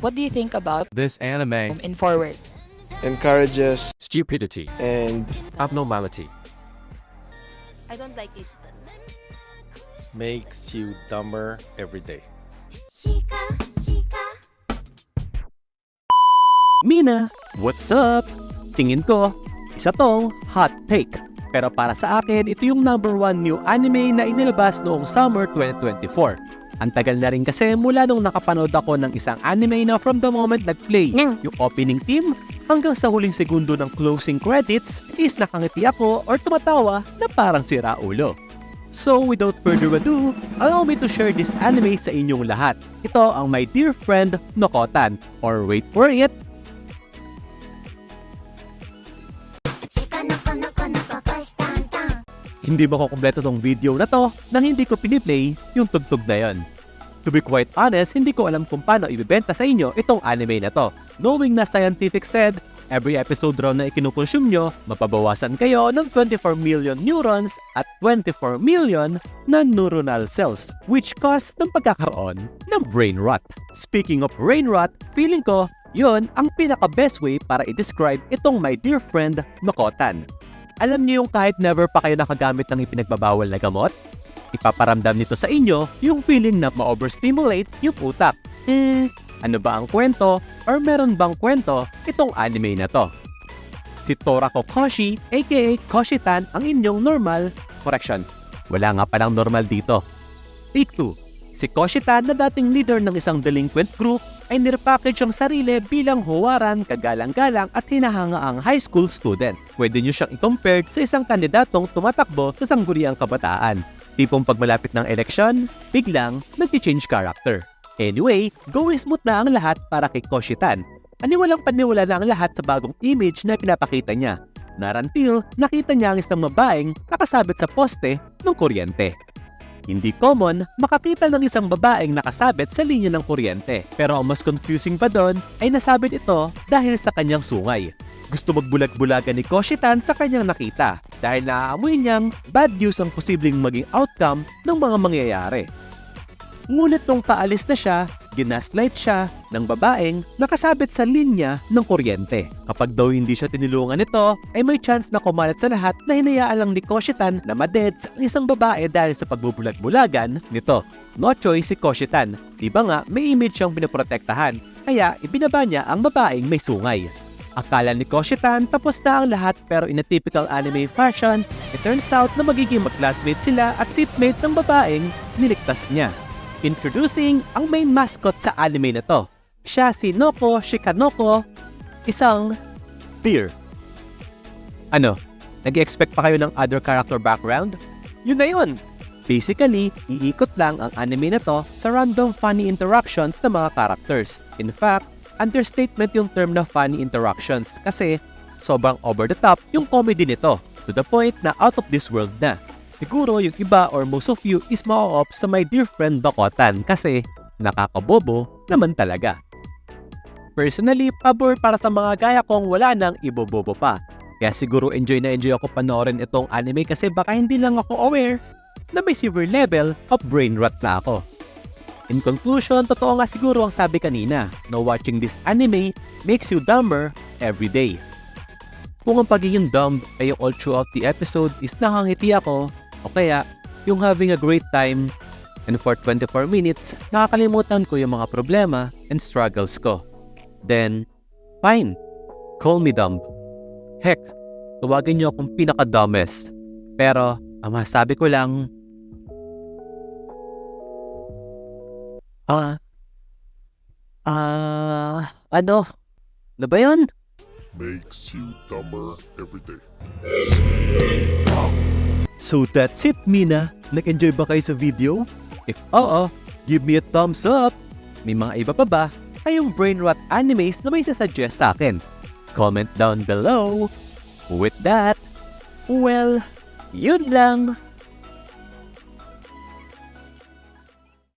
What do you think about This anime in forward? Encourages stupidity, and abnormality, I don't like it. makes you dumber every day. Mina, what's up? Tingin ko, isa tong hot take. Pero para sa akin, ito yung #1 new anime na inilabas noong summer 2024. Ang tagal na rin kasi mula nung nakapanood ako ng isang anime na from the moment nag-play yung opening theme hanggang sa huling segundo ng closing credits is nakangiti ako or tumatawa na parang sira ulo. So without further ado, allow me to share this anime sa inyong lahat. Ito ang My Dear Friend Nokotan, or wait for it, hindi makukumpleto tong video na to nang hindi ko piniplay yung tugtog na yon. To be quite honest, hindi ko alam kung paano ibibenta sa inyo itong anime na to. Knowing na scientific said, every episode raw na ikinukonsume nyo, mapabawasan kayo ng 24 million neurons at 24 million na neuronal cells, which cause ng pagkakaroon ng brain rot. Speaking of brain rot, feeling ko, yon ang pinaka-best way para i-describe itong My Dear Friend Nokotan. Alam niyo yung kahit never pa kayo nakagamit ng ipinagbabawal na gamot? Ipaparamdam nito sa inyo yung feeling na ma-overstimulate yung utak. Ano ba ang kwento? Or meron bang kwento itong anime na to? Si Torako Koshi, aka Koshi-tan, ang inyong normal. Correction, wala nga palang normal dito. Take 2. Si Koshi-tan na dating leader ng isang delinquent group ay nirepackage ang sarili bilang huwaran, kagalang-galang at hinahangaang high school student. Pwede nyo siyang i-compare sa isang kandidatong tumatakbo sa sangguniang kabataan. Tipong pag malapit ng eleksyon, biglang nag-change character. Anyway, going smooth na ang lahat para kay Koshi-tan. Paniwalang paniwala na ang lahat sa bagong image na pinapakita niya. Not until nakita niya ang isang babaeng nakasabit sa poste ng kuryente. Hindi common makakita ng isang babaeng nakasabit sa linya ng kuryente. Pero ang mas confusing pa doon ay nasabit ito dahil sa kanyang sungay. Gusto magbulag-bulagan ni Koshi-tan sa kanyang nakita dahil naaamoy niyang bad news ang posibleng maging outcome ng mga mangyayari. Ngunit nung paalis na siya, ginaslight siya ng babaeng nakasabit sa linya ng kuryente. Kapag daw hindi siya tinulungan nito, ay may chance na kumalat sa lahat na hinayaan lang ni Koshi-tan na madeds ang isang babae dahil sa pagbubulag-bulagan nito. No choice si Koshi-tan. Diba nga may image siyang pinoprotektahan, kaya ibinaba niya ang babaeng may sungay. Akala ni Koshi-tan tapos na ang lahat pero in a typical anime fashion, it turns out na magiging mag-classmate sila at seatmate ng babaeng niligtas niya. Introducing ang main mascot sa anime na to. Siya si Noko Shikanoko, isang deer. Ano? Nag-expect pa kayo ng other character background? Yun na yun! Basically, iikot lang ang anime na to sa random funny interactions ng mga characters. In fact, understatement yung term na funny interactions kasi sobrang over the top yung comedy nito to the point na out of this world na. Siguro yung iba or most of you is ma-off sa My Dear Friend Nokotan kasi nakakabobo naman talaga. Personally, pabor para sa mga gaya kong wala nang ibobobo pa. Kaya siguro enjoy na enjoy ako panoorin itong anime kasi baka hindi lang ako aware na may severe level of brain rot na ako. In conclusion, totoo nga siguro ang sabi kanina na watching this anime makes you dumber every day. Kung ang pagiging dumb ay yung all throughout the episode is nakangiti ako, o kaya yung having a great time, and for 24 minutes, nakakalimutan ko yung mga problema and struggles ko. Then, fine, call me dumb. Heck, tawagin niyo akong pinaka-dumbest. Pero, ang masabi ko lang, ano ba yun? Makes you dumber every day. So that's it, Mina. Nag-enjoy ba kayo sa video? If oo, give me a thumbs up. May mga iba pa ba kayong brain rot animes na may sasuggest sa akin? Comment down below. With that, well, yun lang.